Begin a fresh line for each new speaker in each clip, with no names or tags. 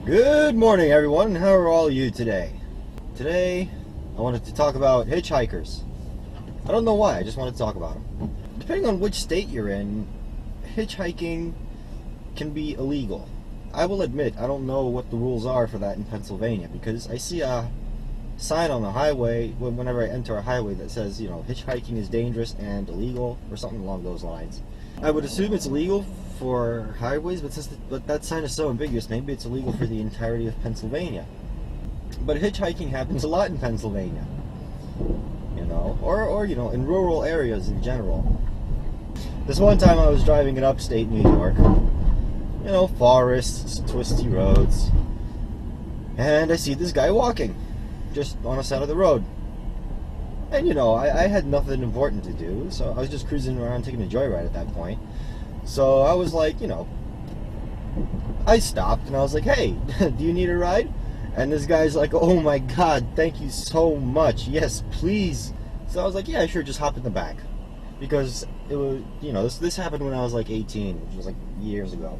Good morning, everyone. How are all you today? Today, I wanted to talk about hitchhikers. I don't know why, I just want to talk about them. Depending on which state you're in, hitchhiking can be illegal. I will admit, I don't know what the rules are for that in Pennsylvania, because I see a sign on the highway whenever I enter a highway that says, hitchhiking is dangerous and illegal, or something along those lines. I would assume it's illegal for highways, but that sign is so ambiguous, maybe it's illegal for the entirety of Pennsylvania. But hitchhiking happens a lot in Pennsylvania, or in rural areas in general. This one time I was driving in upstate New York, forests, twisty roads, and I see this guy walking, just on the side of the road. And I had nothing important to do, so I was just cruising around taking a joyride at that point. So I was like, I stopped and I was like, hey, do you need a ride? And this guy's like, oh my god, thank you so much, yes, please. So I was like, yeah, sure, just hop in the back. Because it was, this happened when I was like 18, which was like years ago.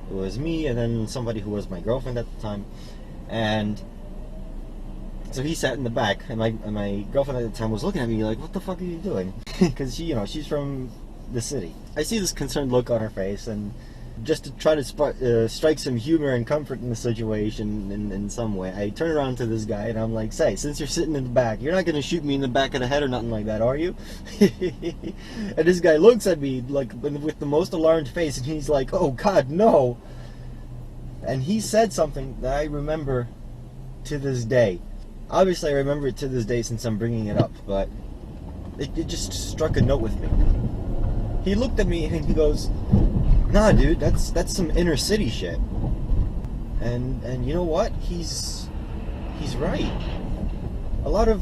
It was me and then somebody who was my girlfriend at the time. And so he sat in the back, and my girlfriend at the time was looking at me like, what the fuck are you doing? Because she's from the city. I see this concerned look on her face, and just to try to strike some humor and comfort in the situation in some way, I turn around to this guy and I'm like, say, since you're sitting in the back, you're not going to shoot me in the back of the head or nothing like that, are you? And this guy looks at me like with the most alarmed face, and he's like, oh god, no. And he said something that I remember to this day. Obviously I remember it to this day since I'm bringing it up, but it just struck a note with me. He looked at me and he goes, nah dude, that's some inner city shit. And you know what? He's right. A lot of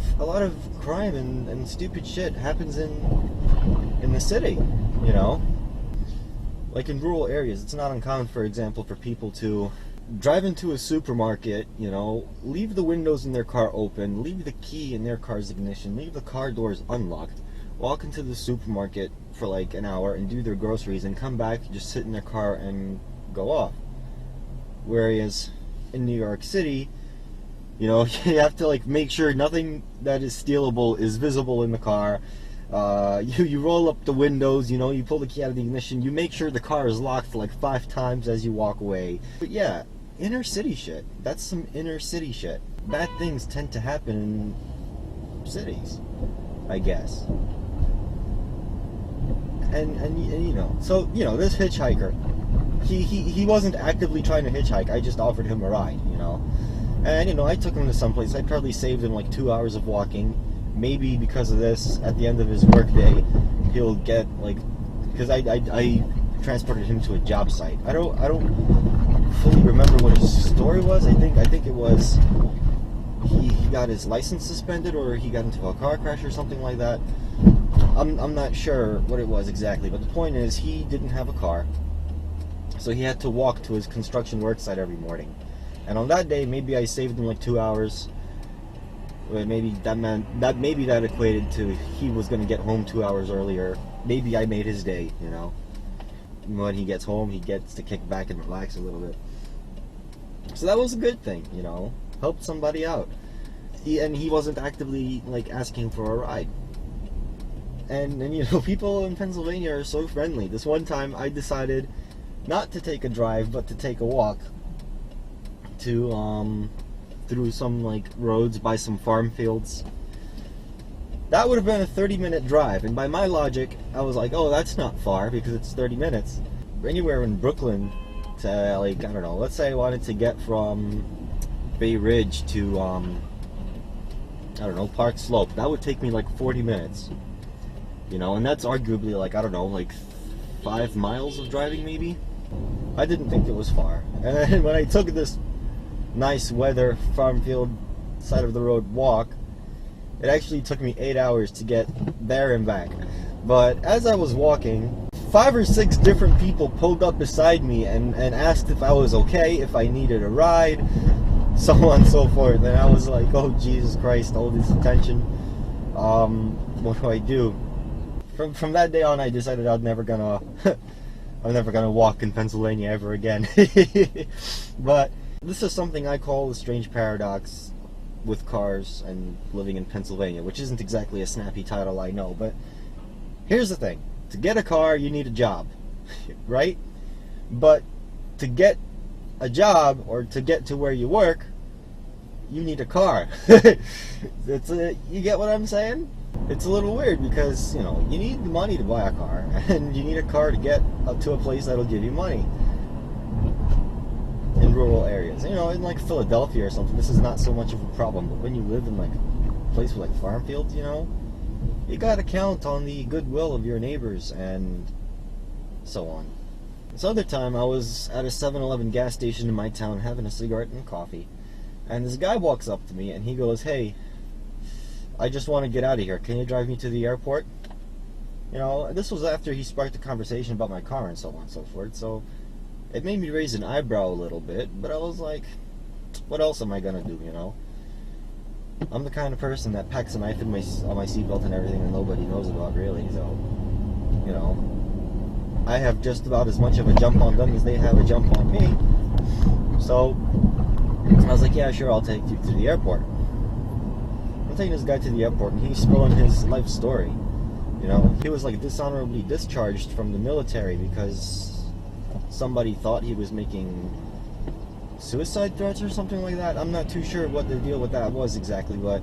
crime and stupid shit happens in the city, Like in rural areas, it's not uncommon, for example, for people to drive into a supermarket, leave the windows in their car open, leave the key in their car's ignition, leave the car doors unlocked, walk into the supermarket for like an hour and do their groceries and come back, just sit in their car and go off. Whereas in New York City, you have to like make sure nothing that is stealable is visible in the car. You roll up the windows, you pull the key out of the ignition, you make sure the car is locked like 5 times as you walk away. But yeah, inner city shit. That's some inner city shit. Bad things tend to happen in cities, I guess. And so this hitchhiker, he wasn't actively trying to hitchhike. I just offered him a ride, And I took him to someplace. I probably saved him like 2 hours of walking. Maybe because of this, at the end of his workday, he'll get because I transported him to a job site. I don't fully remember what his story was. I think it was he got his license suspended, or he got into a car crash or something like that. I'm not sure what it was exactly, but the point is he didn't have a car, so he had to walk to his construction work site every morning. And on that day, maybe I saved him like 2 hours. Maybe that equated to he was going to get home 2 hours earlier. Maybe I made his day, When he gets home, he gets to kick back and relax a little bit. So that was a good thing, helped somebody out. He wasn't actively asking for a ride. And people in Pennsylvania are so friendly. This one time I decided not to take a drive, but to take a walk to through some roads by some farm fields. That would have been a 30-minute drive, and by my logic I was like, oh, that's not far because it's 30 minutes. Anywhere in Brooklyn to I don't know, let's say I wanted to get from Bay Ridge to I don't know, Park Slope, that would take me 40 minutes. And that's arguably 5 miles of driving maybe. I didn't think it was far. And then when I took this nice weather farm field side of the road walk, it actually took me 8 hours to get there and back. But as I was walking, 5 or 6 different people pulled up beside me and asked if I was okay, if I needed a ride, so on and so forth. And I was like, oh Jesus Christ, all this attention, what do I do? From that day on, I decided I'm never gonna walk in Pennsylvania ever again. But This is something I call the strange paradox with cars and living in Pennsylvania, which isn't exactly a snappy title, I know, but here's the thing. To get a car, you need a job, right? But to get a job, or to get to where you work, you need a car. You get what I'm saying? It's a little weird because, you know, you need the money to buy a car, and you need a car to get up to a place that'll give you money. In rural areas, you know, in like Philadelphia or something, this is not so much of a problem. But when you live in like a place with like farm fields, you know, you gotta count on the goodwill of your neighbors and so on. This other time, I was at a 7-Eleven gas station in my town having a cigarette and coffee, and this guy walks up to me and he goes, "Hey, I just want to get out of here. Can you drive me to the airport?" You know, this was after he sparked a conversation about my car and so on and so forth. So it made me raise an eyebrow a little bit, but I was like, what else am I gonna do, you know? I'm the kind of person that packs a knife in on my seatbelt and everything that nobody knows about, really, so, you know, I have just about as much of a jump on them as they have a jump on me. So I was like, yeah, sure, I'll take you to the airport. I'm taking this guy to the airport, and he's spilling his life story. You know, he was like dishonorably discharged from the military because somebody thought he was making suicide threats or something like that. I'm not too sure what the deal with that was exactly, but,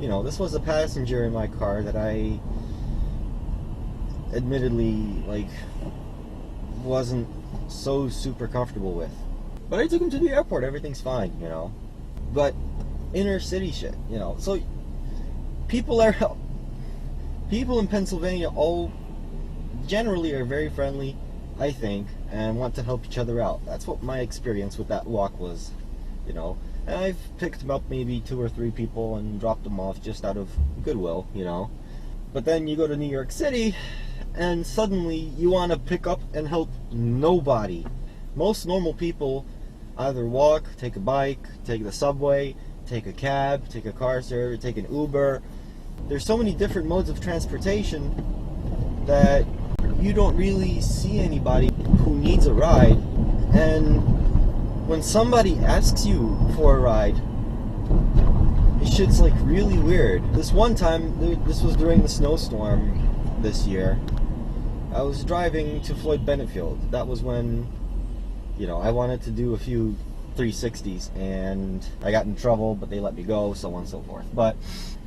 you know, this was a passenger in my car that I admittedly, like, wasn't so super comfortable with. But I took him to the airport, everything's fine, you know. But inner city shit, you know. So people in Pennsylvania all generally are very friendly, I think, and want to help each other out. That's what my experience with that walk was, you know. And I've picked up maybe 2 or 3 people and dropped them off just out of goodwill, you know. But then you go to New York City, and suddenly you want to pick up and help nobody. Most normal people either walk, take a bike, take the subway, take a cab, take a car service, take an Uber. There's so many different modes of transportation that you don't really see anybody who needs a ride. And when somebody asks you for a ride, it's shit's like really weird. This one time, this was during the snowstorm this year, I was driving to Floyd Bennett Field. That was when, you know, I wanted to do a few 360s and I got in trouble, but they let me go, so on and so forth. But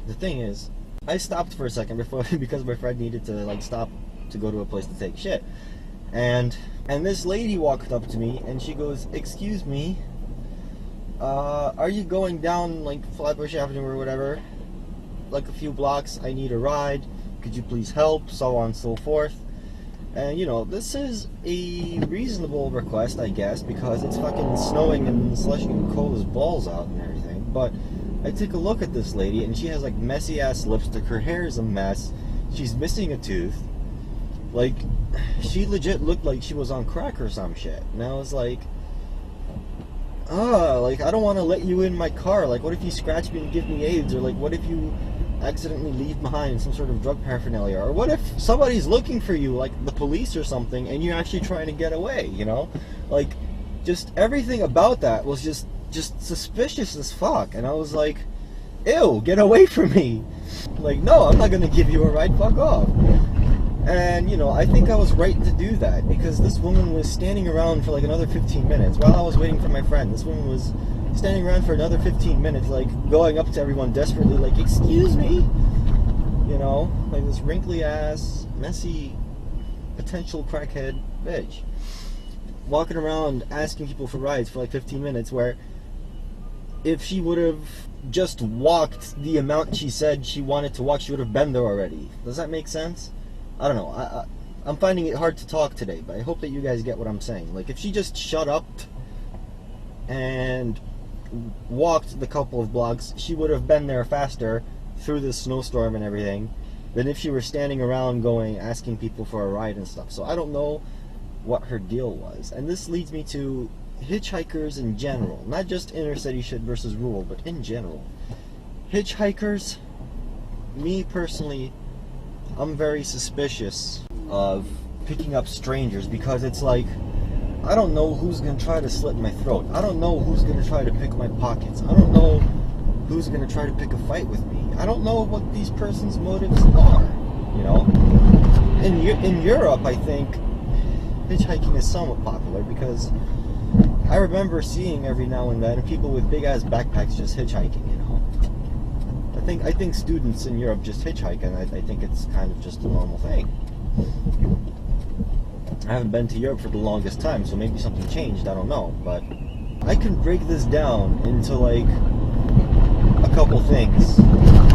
the thing is, I stopped for a second before because my friend needed to like stop to go to a place to take shit. And this lady walked up to me and she goes, "Excuse me, are you going down like Flatbush Avenue or whatever? Like a few blocks, I need a ride. Could you please help?" So on and so forth. And you know, this is a reasonable request, I guess, because it's fucking snowing and slushing and cold as balls out and everything. But I take a look at this lady and she has like messy ass lipstick, her hair is a mess, she's missing a tooth. Like, she legit looked like she was on crack or some shit. And I was like, like, I don't want to let you in my car. Like, what if you scratch me and give me AIDS? Or like, what if you accidentally leave behind some sort of drug paraphernalia? Or what if somebody's looking for you, like the police or something, and you're actually trying to get away, you know? Like, just everything about that was just suspicious as fuck. And I was like, ew, get away from me. Like, no, I'm not gonna give you a ride, fuck off. And, you know, I think I was right to do that, because this woman was standing around for like another 15 minutes while I was waiting for my friend. This woman was standing around for another 15 minutes, like, going up to everyone desperately, like, "Excuse me?" You know, like this wrinkly-ass, messy, potential crackhead bitch. Walking around asking people for rides for like 15 minutes, where if she would have just walked the amount she said she wanted to walk, she would have been there already. Does that make sense? I don't know. I'm finding it hard to talk today, but I hope that you guys get what I'm saying. Like, if she just shut up and walked the couple of blocks, she would have been there faster through this snowstorm and everything than if she were standing around asking people for a ride and stuff. So I don't know what her deal was. And this leads me to hitchhikers in general. Not just inner city shit versus rural, but in general. Hitchhikers, me personally, I'm very suspicious of picking up strangers, because it's like, I don't know who's going to try to slit my throat. I don't know who's going to try to pick my pockets. I don't know who's going to try to pick a fight with me. I don't know what these person's motives are, you know? In Europe, I think hitchhiking is somewhat popular because I remember seeing every now and then people with big-ass backpacks just hitchhiking, you know? I think students in Europe just hitchhike, and I think it's kind of just a normal thing. I haven't been to Europe for the longest time, so maybe something changed, I don't know, but I can break this down into like a couple things,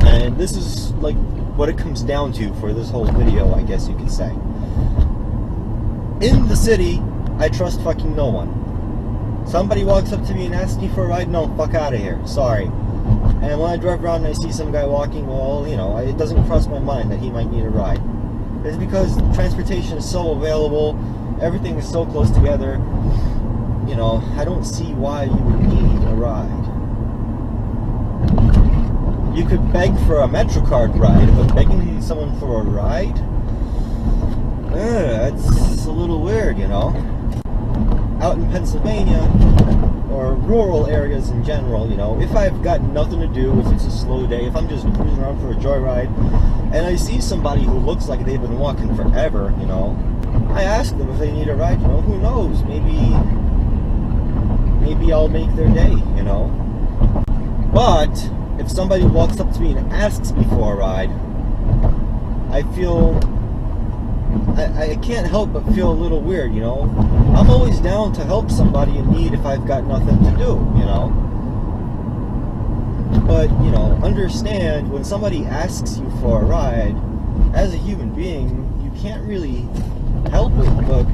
and this is like what it comes down to for this whole video, I guess you could say. In the city, I trust fucking no one. Somebody walks up to me and asks me for a ride, no, fuck out of here, sorry. And when I drive around and I see some guy walking, well, you know, it doesn't cross my mind that he might need a ride. It's because transportation is so available, everything is so close together, you know, I don't see why you would need a ride. You could beg for a MetroCard ride, but begging someone for a ride? That's a little weird, you know. Out in Pennsylvania, or rural areas in general, you know, if I've got nothing to do, if it's a slow day, if I'm just cruising around for a joyride, and I see somebody who looks like they've been walking forever, you know, I ask them if they need a ride, you know, who knows, maybe I'll make their day, you know. But if somebody walks up to me and asks me for a ride, I feel, I can't help but feel a little weird, you know. I'm always down to help somebody in need if I've got nothing to do, you know. But, you know, understand, when somebody asks you for a ride, as a human being, you can't really help it but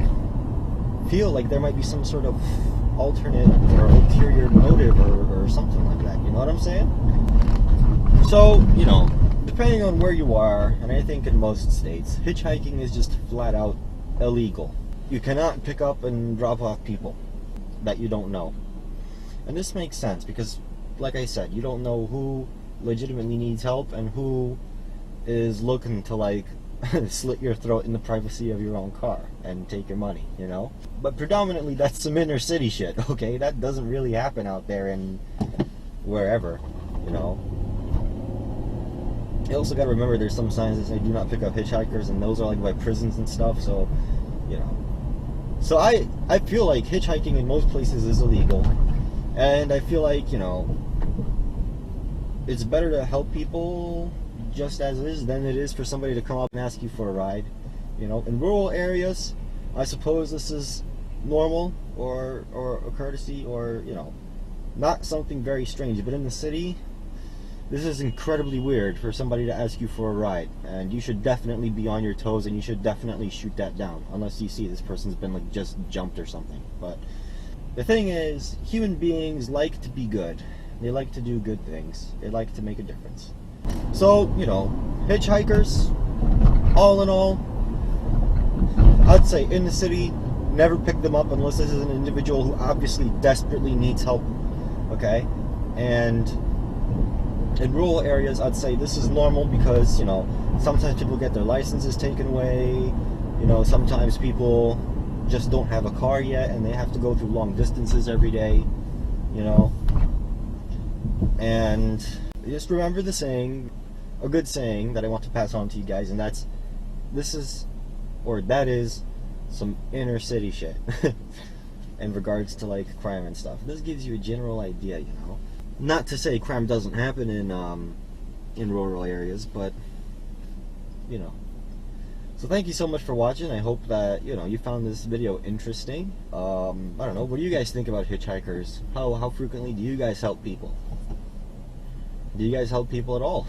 feel like there might be some sort of alternate or ulterior motive or something like that, you know what I'm saying? So, you know, depending on where you are, and I think in most states, hitchhiking is just flat out illegal. You cannot pick up and drop off people that you don't know. And this makes sense because, like I said, you don't know who legitimately needs help and who is looking to, like, slit your throat in the privacy of your own car and take your money, you know? But predominantly that's some inner city shit, okay? That doesn't really happen out there in wherever, you know? You also gotta remember there's some signs that say do not pick up hitchhikers, and those are like by prisons and stuff, so, you know. So I feel like hitchhiking in most places is illegal, and I feel like, you know, it's better to help people just as it is than it is for somebody to come up and ask you for a ride. You know, in rural areas, I suppose this is normal or a courtesy, or, you know, not something very strange, but in the city, this is incredibly weird for somebody to ask you for a ride, and you should definitely be on your toes, and you should definitely shoot that down, unless you see this person's been like just jumped or something. But the thing is, human beings like to be good. They like to do good things. They like to make a difference. So, you know, hitchhikers, all in all, I'd say in the city, never pick them up unless this is an individual who obviously desperately needs help, okay? And in rural areas, I'd say this is normal because, you know, sometimes people get their licenses taken away, you know, sometimes people just don't have a car yet and they have to go through long distances every day, you know. And just remember the saying, a good saying that I want to pass on to you guys, and that is some inner city shit in regards to like crime and stuff. This gives you a general idea, you know. Not to say crime doesn't happen in rural areas, but, you know. So thank you so much for watching. I hope that, you know, you found this video interesting. I don't know, what do you guys think about hitchhikers? How frequently do you guys help people? Do you guys help people at all?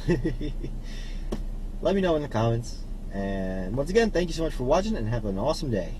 Let me know in the comments. And once again, thank you so much for watching, and have an awesome day.